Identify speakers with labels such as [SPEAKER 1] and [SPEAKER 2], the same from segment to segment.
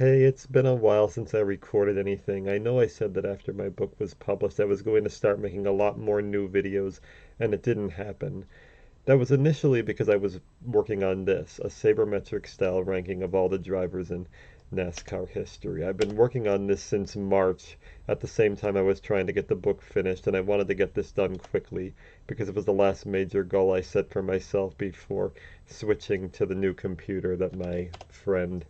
[SPEAKER 1] Hey, it's been a while since I recorded anything. I know I said that after my book was published I was going to start making a lot more new videos, and it didn't happen. That was initially because I was working on this, a sabermetric style ranking of all the drivers in NASCAR history. I've been working on this since March, at the same time I was trying to get the book finished, and I wanted to get this done quickly because it was the last major goal I set for myself before switching to the new computer that my friend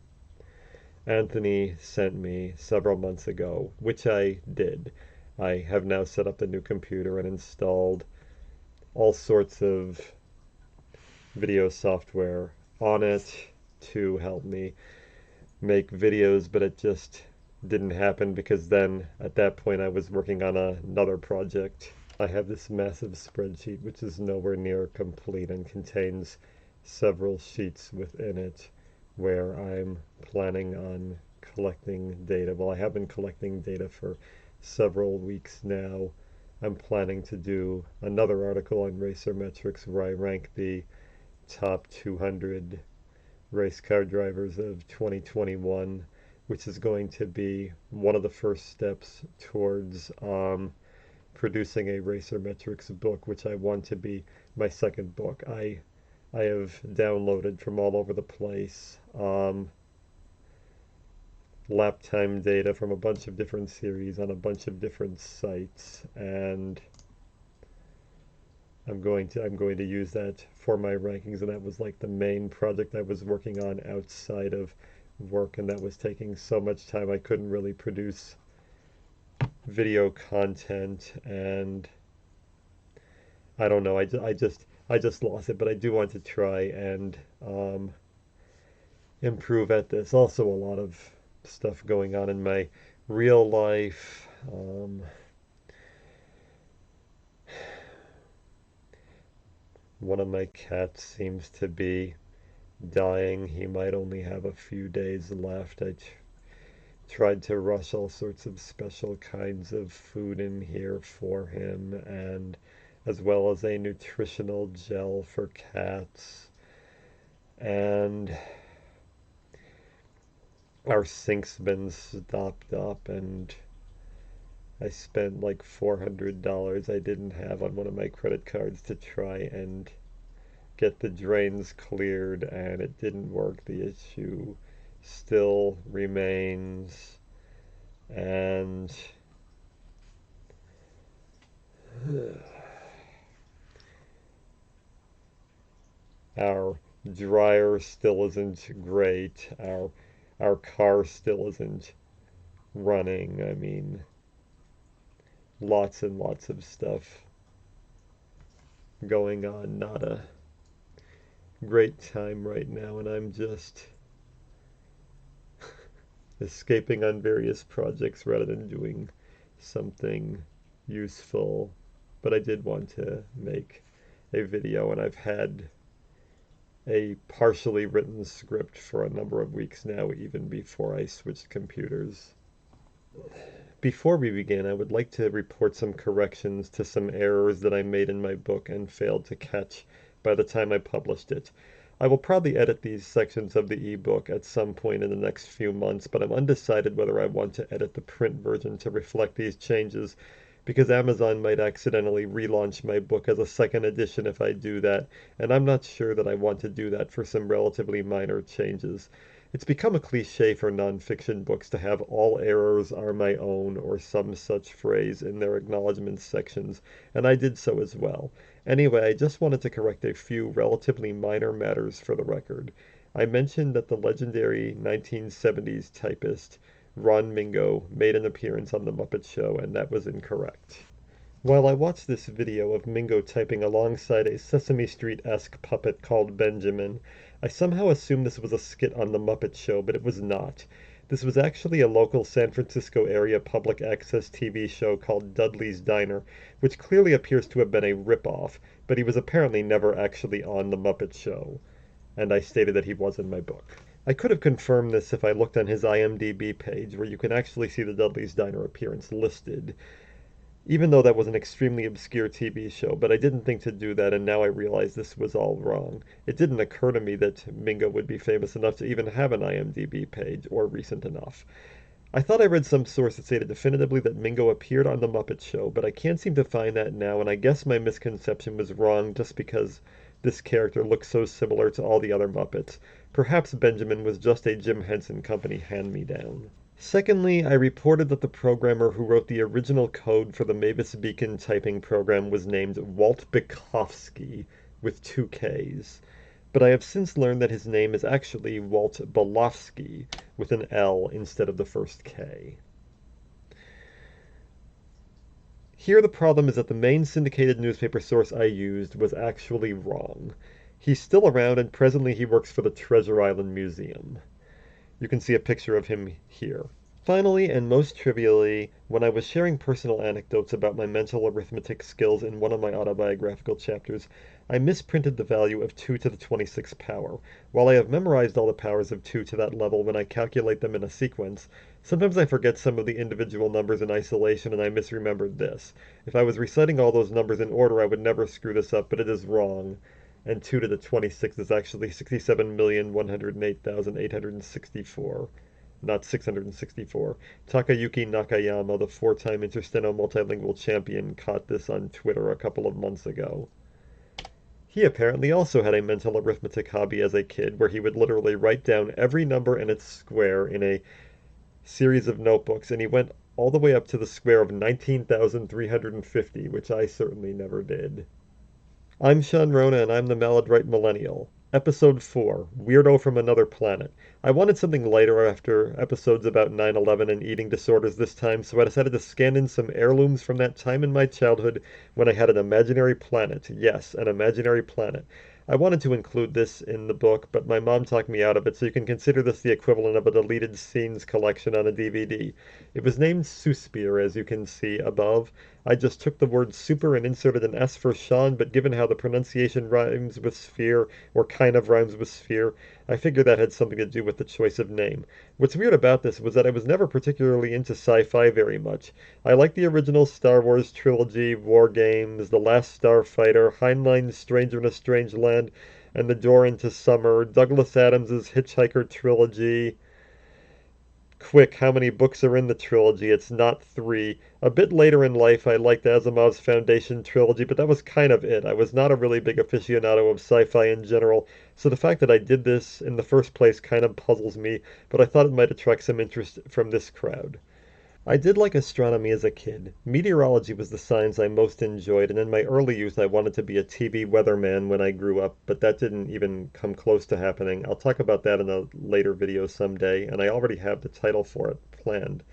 [SPEAKER 1] Anthony sent me several months ago, which I did. I have now set up the new computer and installed all sorts of video software on it to help me make videos, but it just didn't happen because then at that point I was working on another project. I have this massive spreadsheet which is nowhere near complete and contains several sheets within it where I'm planning on collecting data. Well, I have been collecting data for several weeks now. I'm planning to do another article on racer metrics where I rank the top 200 race car drivers of 2021, which is going to be one of the first steps towards producing a racer metrics book, which I want to be my second book. I have downloaded from all over the place lap time data from a bunch of different series on a bunch of different sites, and I'm going to use that for my rankings, and that was like the main project I was working on outside of work, and that was taking so much time I couldn't really produce video content, and I don't know, I just lost it, but I do want to try and improve at this. Also, a lot of stuff going on in my real life. One of my cats seems to be dying. He might only have a few days left. I tried to rush all sorts of special kinds of food in here for him, and as well as a nutritional gel for cats. And our sink's been stopped up, and I spent like $400 I didn't have on one of my credit cards to try and get the drains cleared, and it didn't work. The issue still remains, and our dryer still isn't great. Our car still isn't running. I mean, lots and lots of stuff going on. Not a great time right now, and I'm just escaping on various projects rather than doing something useful. But I did want to make a video, and I've had a partially written script for a number of weeks now, even before I switched computers. Before we begin, I would like to report some corrections to some errors that I made in my book and failed to catch by the time I published it. I will probably edit these sections of the ebook at some point in the next few months, but I'm undecided whether I want to edit the print version to reflect these changes, because Amazon might accidentally relaunch my book as a second edition if I do that, and I'm not sure that I want to do that for some relatively minor changes. It's become a cliche for nonfiction books to have "all errors are my own" or some such phrase in their acknowledgments sections, and I did so as well. Anyway, I just wanted to correct a few relatively minor matters for the record. I mentioned that the legendary 1970s typist Ron Mingo made an appearance on The Muppet Show, and that was incorrect. While I watched this video of Mingo typing alongside a Sesame Street-esque puppet called Benjamin, I somehow assumed this was a skit on The Muppet Show, but it was not. This was actually a local San Francisco area public access TV show called Dudley's Diner, which clearly appears to have been a rip-off, but he was apparently never actually on The Muppet Show, and I stated that he was in my book. I could have confirmed this if I looked on his IMDb page, where you can actually see the Dudley's Diner appearance listed. even though that was an extremely obscure TV show, but I didn't think to do that, and now I realize this was all wrong. It didn't occur to me that Mingo would be famous enough to even have an IMDb page, or recent enough. I thought I read some source that stated definitively that Mingo appeared on The Muppet Show, but I can't seem to find that now, and I guess my misconception was wrong just because this character looks so similar to all the other Muppets. Perhaps Benjamin was just a Jim Henson Company hand-me-down. Secondly, I reported that the programmer who wrote the original code for the Mavis Beacon typing program was named Walt Bykowski, with two Ks. But I have since learned that his name is actually Walt Bolofsky, with an L instead of the first K. Here the problem is that the main syndicated newspaper source I used was actually wrong. He's still around, and presently he works for the Treasure Island Museum. You can see a picture of him here. Finally, and most trivially, when I was sharing personal anecdotes about my mental arithmetic skills in one of my autobiographical chapters, I misprinted the value of 2 to the 26th power. While I have memorized all the powers of 2 to that level when I calculate them in a sequence, sometimes I forget some of the individual numbers in isolation, and I misremembered this. If I was reciting all those numbers in order, I would never screw this up, but it is wrong. And 2 to the 26th is actually 67,108,864. Not 664. Takayuki Nakayama, the 4-time Intersteno multilingual champion, caught this on Twitter a couple of months ago. He apparently also had a mental arithmetic hobby as a kid, where he would literally write down every number and its square in a series of notebooks, and he went all the way up to the square of 19,350, which I certainly never did. I'm Sean Rona, and I'm the Maladroit Millennial. Episode 4, Weirdo from Another Planet. I wanted something lighter after episodes about 9/11 and eating disorders this time, so I decided to scan in some heirlooms from that time in my childhood when I had an imaginary planet. Yes, an imaginary planet. I wanted to include this in the book, but my mom talked me out of it, so you can consider this the equivalent of a deleted scenes collection on a DVD. It was named Susper, as you can see above. I just took the word super and inserted an S for Sean, but given how the pronunciation rhymes with sphere, or kind of rhymes with sphere, I figured that had something to do with the choice of name. What's weird about this was that I was never particularly into sci-fi very much. I liked the original Star Wars trilogy, War Games, The Last Starfighter, Heinlein's Stranger in a Strange Land, and The Door into Summer, Douglas Adams's Hitchhiker trilogy. Quick, how many books are in the trilogy? It's not 3. A bit later in life, I liked Asimov's Foundation trilogy, but that was kind of it. I was not a really big aficionado of sci-fi in general, so the fact that I did this in the first place kind of puzzles me, but I thought it might attract some interest from this crowd. I did like astronomy as a kid. Meteorology was the science I most enjoyed, and in my early youth I wanted to be a TV weatherman when I grew up, but that didn't even come close to happening. I'll talk about that in a later video someday, and I already have the title for it planned.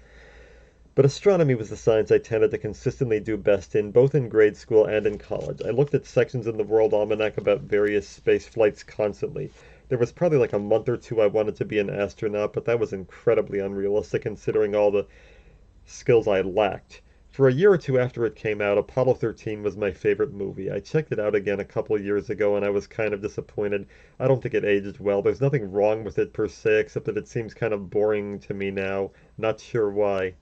[SPEAKER 1] But astronomy was the science I tended to consistently do best in, both in grade school and in college. I looked at sections in the World Almanac about various space flights constantly. There was probably like a month or two I wanted to be an astronaut, but that was incredibly unrealistic considering all the skills I lacked. For a year or two after it came out, Apollo 13 was my favorite movie. I checked it out again a couple of years ago and I was kind of disappointed. I don't think it aged well. There's nothing wrong with it per se, except that it seems kind of boring to me now. Not sure why.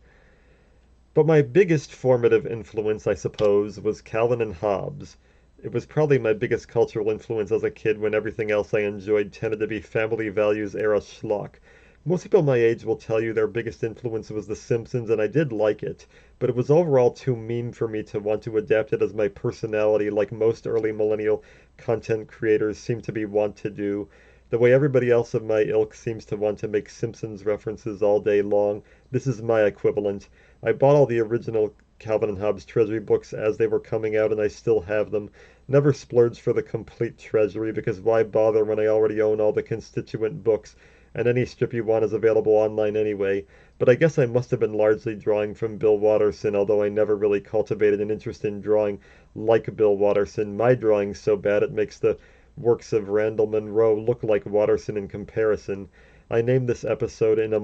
[SPEAKER 1] But my biggest formative influence, I suppose, was Calvin and Hobbes. It was probably my biggest cultural influence as a kid when everything else I enjoyed tended to be family values era schlock. Most people my age will tell you their biggest influence was The Simpsons, and I did like it, but it was overall too mean for me to want to adapt it as my personality like most early millennial content creators seem to be wont to do. The way everybody else of my ilk seems to want to make Simpsons references all day long, this is my equivalent. I bought all the original Calvin and Hobbes Treasury books as they were coming out, and I still have them. Never splurged for the complete treasury, because why bother when I already own all the constituent books, and any strip you want is available online anyway. But I guess I must have been largely drawing from Bill Watterson, although I never really cultivated an interest in drawing like Bill Watterson. My drawing's so bad it makes the works of Randall Munroe look like Watterson in comparison. I named this episode in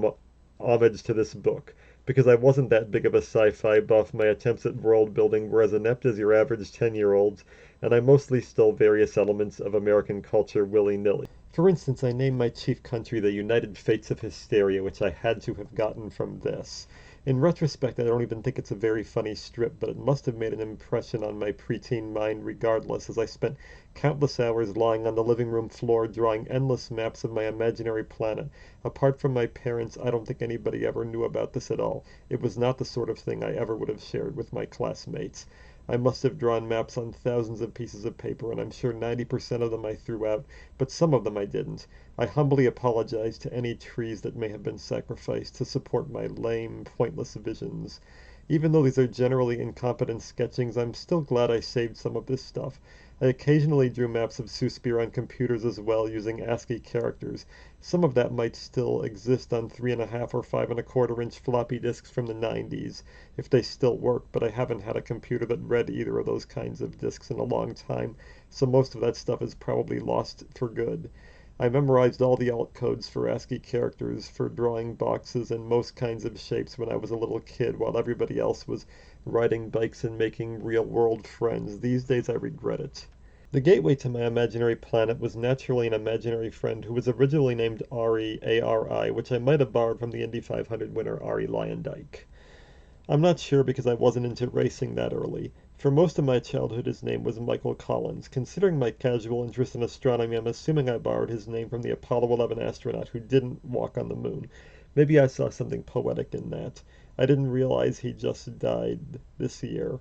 [SPEAKER 1] homage to this book. Because I wasn't that big of a sci-fi buff, my attempts at world building were as inept as your average 10-year-old's, and I mostly stole various elements of American culture willy-nilly. For instance, I named my chief country the United Fates of Hysteria, which I had to have gotten from this. In retrospect, I don't even think it's a very funny strip, but it must have made an impression on my preteen mind regardless, as I spent countless hours lying on the living room floor drawing endless maps of my imaginary planet. Apart from my parents, I don't think anybody ever knew about this at all. It was not the sort of thing I ever would have shared with my classmates. I must have drawn maps on thousands of pieces of paper, and I'm sure 90% of them I threw out, but some of them I didn't. I humbly apologize to any trees that may have been sacrificed to support my lame, pointless visions. Even though these are generally incompetent sketchings, I'm still glad I saved some of this stuff. I occasionally drew maps of Susper on computers as well, using ASCII characters. Some of that might still exist on 3.5 or 5.25-inch floppy disks from the 90s, if they still work, but I haven't had a computer that read either of those kinds of disks in a long time, so most of that stuff is probably lost for good. I memorized all the alt codes for ASCII characters for drawing boxes and most kinds of shapes when I was a little kid, while everybody else was riding bikes and making real-world friends. These days I regret it. The gateway to my imaginary planet was naturally an imaginary friend who was originally named Ari, A-R-I, which I might have borrowed from the Indy 500 winner Ari Lyondike. I'm not sure because I wasn't into racing that early. For most of my childhood his name was Michael Collins. Considering my casual interest in astronomy, I'm assuming I borrowed his name from the Apollo 11 astronaut who didn't walk on the moon. Maybe I saw something poetic in that. I didn't realize he just died this year.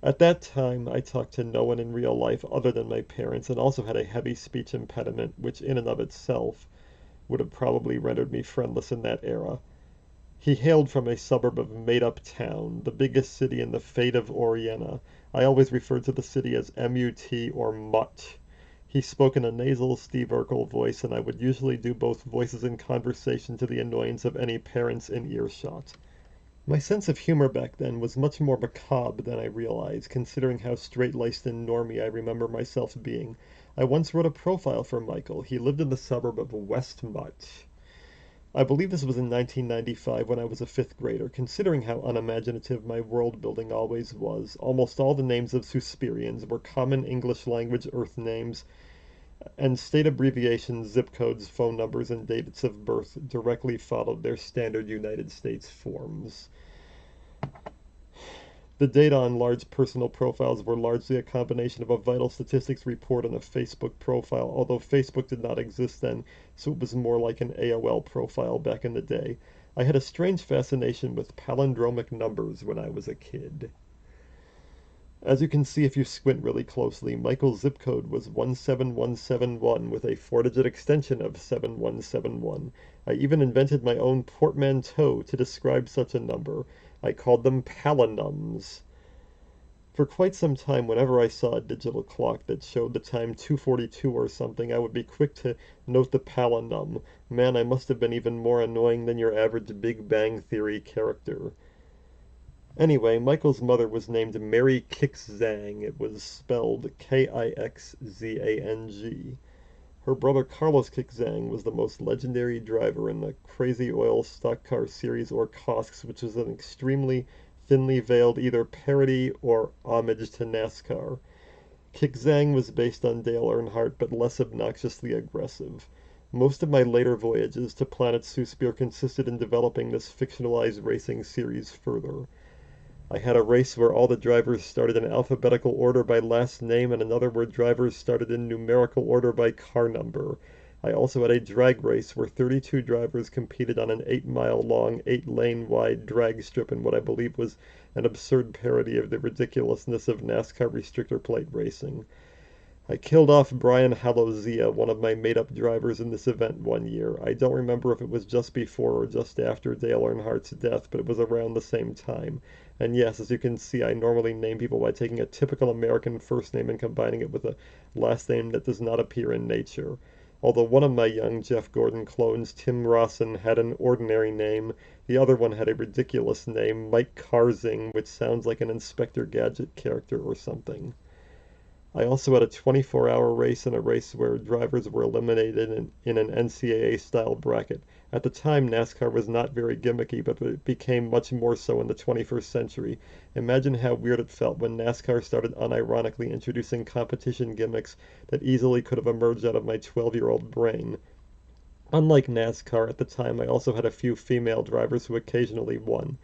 [SPEAKER 1] At that time, I talked to no one in real life other than my parents, and also had a heavy speech impediment, which in and of itself would have probably rendered me friendless in that era. He hailed from a suburb of made-up town, the biggest city in the fate of Oriena. I always referred to the city as M-U-T or Mutt. He spoke in a nasal Steve Urkel voice, and I would usually do both voices in conversation to the annoyance of any parents in earshot. My sense of humor back then was much more macabre than I realized, considering how straight-laced and normy I remember myself being. I once wrote a profile for Michael. He lived in the suburb of West Mutt. I believe this was in 1995 when I was a fifth grader. Considering how unimaginative my world building always was, almost all the names of Susperians were common English language Earth names, and state abbreviations, zip codes, phone numbers, and dates of birth directly followed their standard United States forms. The data on large personal profiles were largely a combination of a vital statistics report and a Facebook profile, although Facebook did not exist then, so it was more like an AOL profile back in the day. I had a strange fascination with palindromic numbers when I was a kid. As you can see if you squint really closely, Michael's zip code was 17171 with a 4-digit extension of 7171. I even invented my own portmanteau to describe such a number. I called them palindums. For quite some time, whenever I saw a digital clock that showed the time 2:42 or something, I would be quick to note the palindum. Man, I must have been even more annoying than your average Big Bang Theory character. Anyway, Michael's mother was named Mary Kixzang. It was spelled Kixzang. Her brother Carlos Kixzang was the most legendary driver in the Crazy Oil stock car series or COSCS, which was an extremely thinly veiled either parody or homage to NASCAR. Kixzang was based on Dale Earnhardt, but less obnoxiously aggressive. Most of my later voyages to Planet Susper consisted in developing this fictionalized racing series further. I had a race where all the drivers started in alphabetical order by last name and another where drivers started in numerical order by car number. I also had a drag race where 32 drivers competed on an 8-mile-long, 8-lane-wide drag strip in what I believe was an absurd parody of the ridiculousness of NASCAR restrictor plate racing. I killed off Brian Halozia, one of my made-up drivers in this event one year. I don't remember if it was just before or just after Dale Earnhardt's death, but it was around the same time. And yes, as you can see, I normally name people by taking a typical American first name and combining it with a last name that does not appear in nature. Although one of my young Jeff Gordon clones, Tim Rawson, had an ordinary name, the other one had a ridiculous name, Mike Karzing, which sounds like an Inspector Gadget character or something. I also had a 24-hour race and a race where drivers were eliminated in an NCAA-style bracket. At the time, NASCAR was not very gimmicky, but it became much more so in the 21st century. Imagine how weird it felt when NASCAR started unironically introducing competition gimmicks that easily could have emerged out of my 12-year-old brain. Unlike NASCAR at the time, I also had a few female drivers who occasionally won.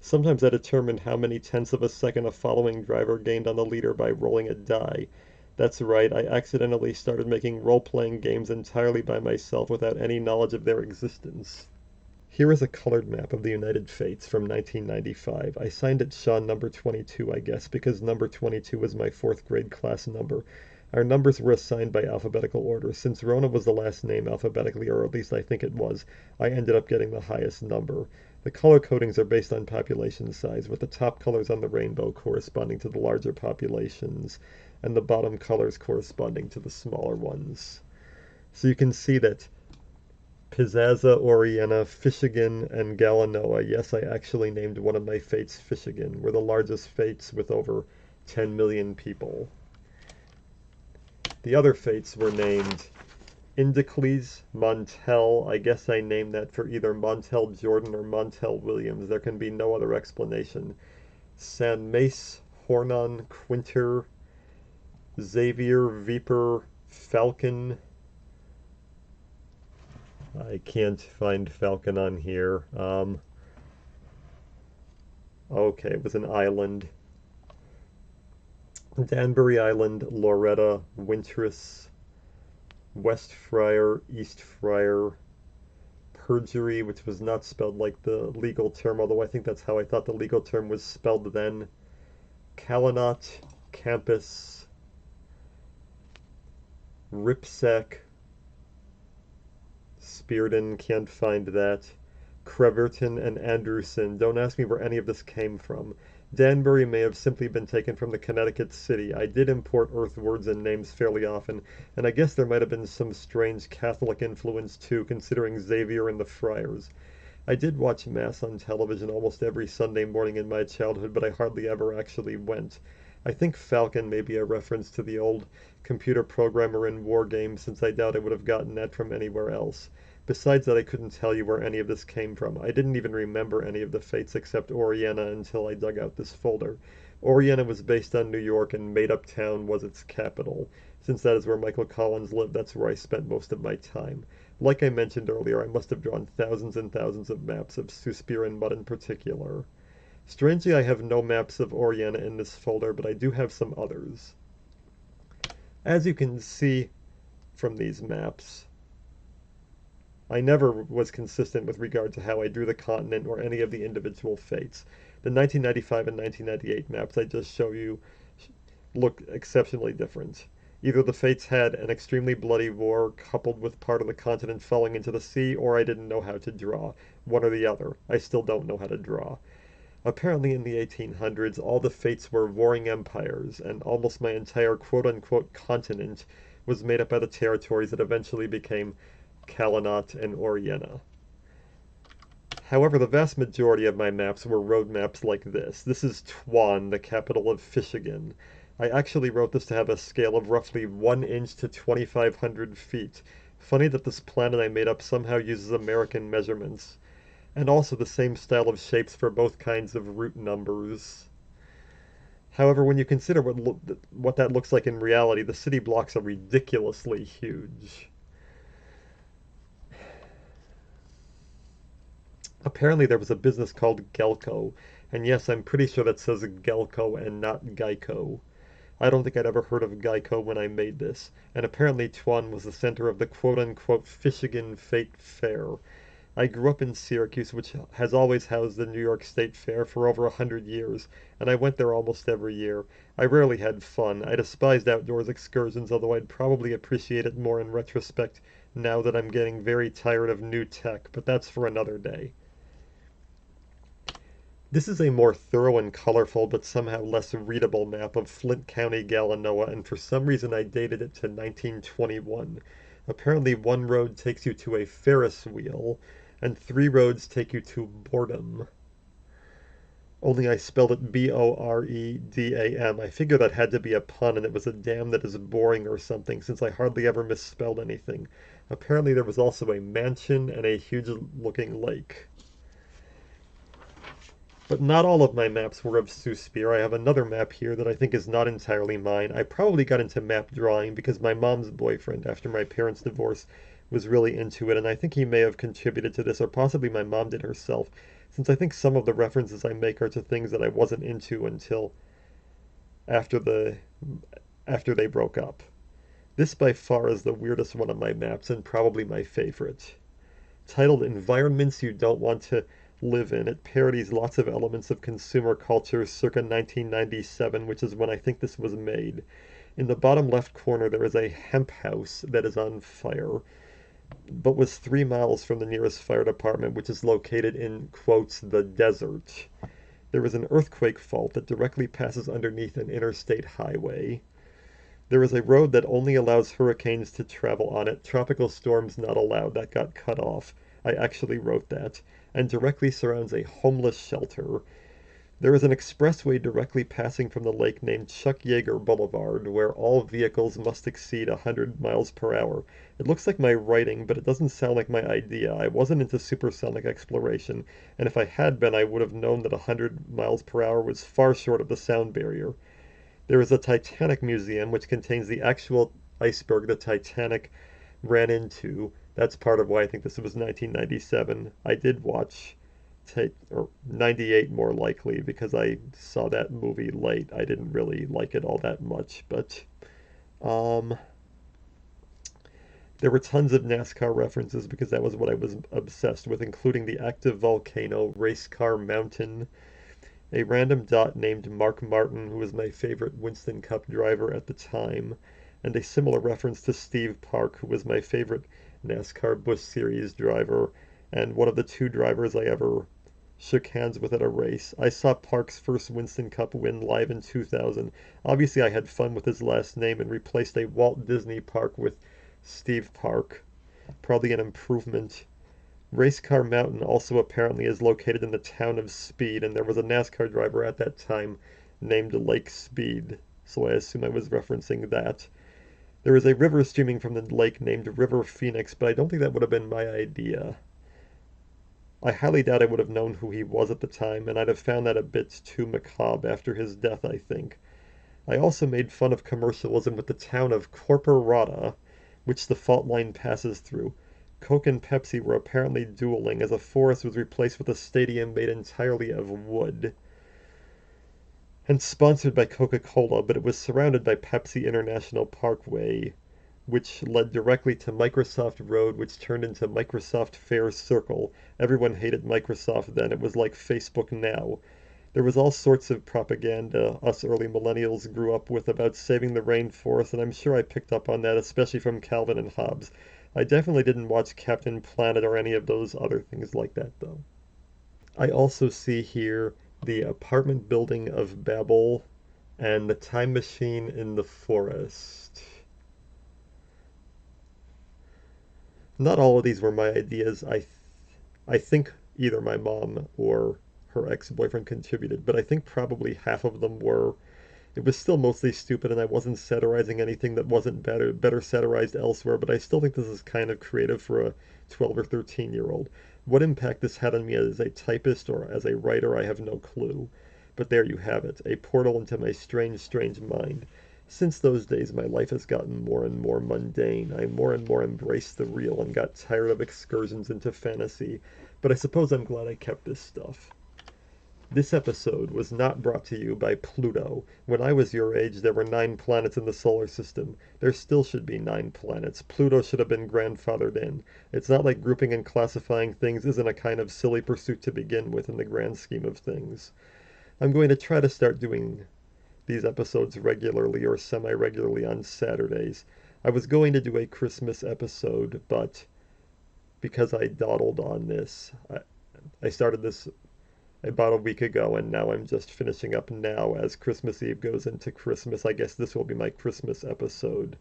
[SPEAKER 1] Sometimes I determined how many tenths of a second a following driver gained on the leader by rolling a die. That's right, I accidentally started making role-playing games entirely by myself without any knowledge of their existence. Here is a colored map of the United Fates from 1995. I signed it Sean number 22, I guess, because number 22 was my 4th grade class number. Our numbers were assigned by alphabetical order. Since Rona was the last name alphabetically, or at least I think it was, I ended up getting the highest number. The color codings are based on population size, with the top colors on the rainbow corresponding to the larger populations, and the bottom colors corresponding to the smaller ones. So you can see that Pizzazza, Oriana, Fishigan, and Galanoa, yes, I actually named one of my fates Fishigan, were the largest fates with over 10 million people. The other fates were named Indicles, Montel. I guess I named that for either Montel Jordan or Montel Williams. There can be no other explanation. San Mace, Hornon, Quinter, Xavier, Viper, Falcon. I can't find Falcon on here. Okay, it was an island. Danbury Island, Loretta, Wintris, West Friar, East Friar, Perjury, which was not spelled like the legal term, although I think that's how I thought the legal term was spelled then. Calinot, Campus, Ripsack, Spearden, can't find that. Creverton and Anderson. Don't ask me where any of this came from. Danbury may have simply been taken from the Connecticut city. I did import Earth words and names fairly often, and I guess there might have been some strange Catholic influence too, considering Xavier and the Friars. I did watch Mass on television almost every Sunday morning in my childhood, but I hardly ever actually went. I think Falcon may be a reference to the old computer programmer in War Games, since I doubt I would have gotten that from anywhere else. Besides that, I couldn't tell you where any of this came from. I didn't even remember any of the fates except Oriana until I dug out this folder. Oriana was based on New York, and Made Up Town was its capital. Since that is where Michael Collins lived, that's where I spent most of my time. Like I mentioned earlier, I must have drawn thousands and thousands of maps of Susper and Mud in particular. Strangely, I have no maps of Oriana in this folder, but I do have some others. As you can see from these maps, I never was consistent with regard to how I drew the continent or any of the individual fates. The 1995 and 1998 maps I just show you look exceptionally different. Either the fates had an extremely bloody war coupled with part of the continent falling into the sea, or I didn't know how to draw. One or the other. I still don't know how to draw. Apparently in the 1800s, all the fates were warring empires, and almost my entire quote-unquote continent was made up by the territories that eventually became Calinot and Oriana. However, the vast majority of my maps were road maps like this. This is Tuan, the capital of Fishigan. I actually wrote this to have a scale of roughly 1 inch to 2,500 feet. Funny that this planet I made up somehow uses American measurements. And also the same style of shapes for both kinds of root numbers. However, when you consider what that looks like in reality, the city blocks are ridiculously huge. Apparently there was a business called Gelco, and yes, I'm pretty sure that says Gelco and not Geico. I don't think I'd ever heard of Geico when I made this, and apparently Tuan was the center of the quote-unquote Fishigan Fate Fair. I grew up in Syracuse, which has always housed the New York State Fair for over 100 years, and I went there almost every year. I rarely had fun. I despised outdoors excursions, although I'd probably appreciate it more in retrospect now that I'm getting very tired of new tech, but that's for another day. This is a more thorough and colorful, but somehow less readable map of Flint County, Galanoa, and for some reason I dated it to 1921. Apparently one road takes you to a Ferris wheel, and 3 roads take you to boredom. Only I spelled it B-O-R-E-D-A-M. I figured that had to be a pun, and it was a dam that is boring or something, since I hardly ever misspelled anything. Apparently there was also a mansion and a huge-looking lake. But not all of my maps were of Susper. I have another map here that I think is not entirely mine. I probably got into map drawing because my mom's boyfriend, after my parents' divorce, was really into it, and I think he may have contributed to this, or possibly my mom did herself, since I think some of the references I make are to things that I wasn't into until after the after they broke up. This by far is the weirdest one of my maps and probably my favorite. Titled Environments You Don't Want to Live In, it parodies lots of elements of consumer culture circa 1997, which is when I think this was made. In the bottom left corner, there is a hemp house that is on fire, but was 3 miles from the nearest fire department, which is located in, quotes, the desert. There is an earthquake fault that directly passes underneath an interstate highway. There is a road that only allows hurricanes to travel on it. Tropical storms not allowed. That got cut off. I actually wrote that. And directly surrounds a homeless shelter. There is an expressway directly passing from the lake named Chuck Yeager Boulevard, where all vehicles must exceed 100 miles per hour. It looks like my writing, but it doesn't sound like my idea. I wasn't into supersonic exploration, and if I had been, I would have known that 100 miles per hour was far short of the sound barrier. There is a Titanic Museum, which contains the actual iceberg the Titanic ran into. That's part of why I think this was 1997. I did watch, or 98 more likely, because I saw that movie late. I didn't really like it all that much, but there were tons of NASCAR references because that was what I was obsessed with, including the active volcano, race car mountain, a random dot named Mark Martin, who was my favorite Winston Cup driver at the time, and a similar reference to Steve Park, who was my favorite NASCAR Busch Series driver, and one of the 2 drivers I ever shook hands with at a race. I saw Park's first Winston Cup win live in 2000. Obviously, I had fun with his last name and replaced a Walt Disney Park with Steve Park. Probably an improvement. Race Car Mountain also apparently is located in the town of Speed, and there was a NASCAR driver at that time named Lake Speed, so I assume I was referencing that. There is a river streaming from the lake named River Phoenix, but I don't think that would have been my idea. I highly doubt I would have known who he was at the time, and I'd have found that a bit too macabre after his death, I think. I also made fun of commercialism with the town of Corporata, which the fault line passes through. Coke and Pepsi were apparently dueling as a forest was replaced with a stadium made entirely of wood. And sponsored by Coca-Cola, but it was surrounded by Pepsi International Parkway, which led directly to Microsoft Road, which turned into Microsoft Fair Circle. Everyone hated Microsoft then. It was like Facebook now. There was all sorts of propaganda us early millennials grew up with about saving the rainforest, and I'm sure I picked up on that, especially from Calvin and Hobbes. I definitely didn't watch Captain Planet or any of those other things like that, though. I also see here the apartment building of Babel and the time machine in the forest. Not all of these were my ideas. I think either my mom or her ex-boyfriend contributed, but I think probably half of them were. It was still mostly stupid, and I wasn't satirizing anything that wasn't better satirized elsewhere, but I still think this is kind of creative for a 12 or 13-year-old. What impact this had on me as a typist or as a writer, I have no clue. But there you have it, a portal into my strange, strange mind. Since those days, my life has gotten more and more mundane. I more and more embraced the real and got tired of excursions into fantasy, but I suppose I'm glad I kept this stuff. This episode was not brought to you by Pluto. When I was your age, there were 9 planets in the solar system. There still should be 9 planets. Pluto should have been grandfathered in. It's not like grouping and classifying things isn't a kind of silly pursuit to begin with in the grand scheme of things. I'm going to try to start doing these episodes regularly or semi-regularly on Saturdays. I was going to do a Christmas episode, but because I dawdled on this, I started this about a week ago, and now I'm just finishing up now as Christmas Eve goes into Christmas. I guess this will be my Christmas episode.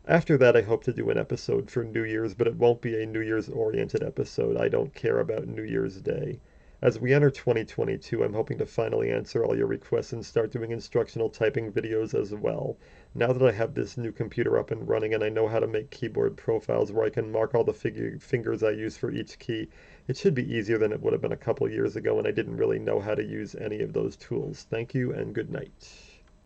[SPEAKER 1] After that, I hope to do an episode for New Year's, but it won't be a New Year's oriented episode. I don't care about New Year's Day. As we enter 2022, I'm hoping to finally answer all your requests and start doing instructional typing videos as well. Now that I have this new computer up and running and I know how to make keyboard profiles where I can mark all the fingers I use for each key, it should be easier than it would have been a couple years ago when I didn't really know how to use any of those tools. Thank you and good night.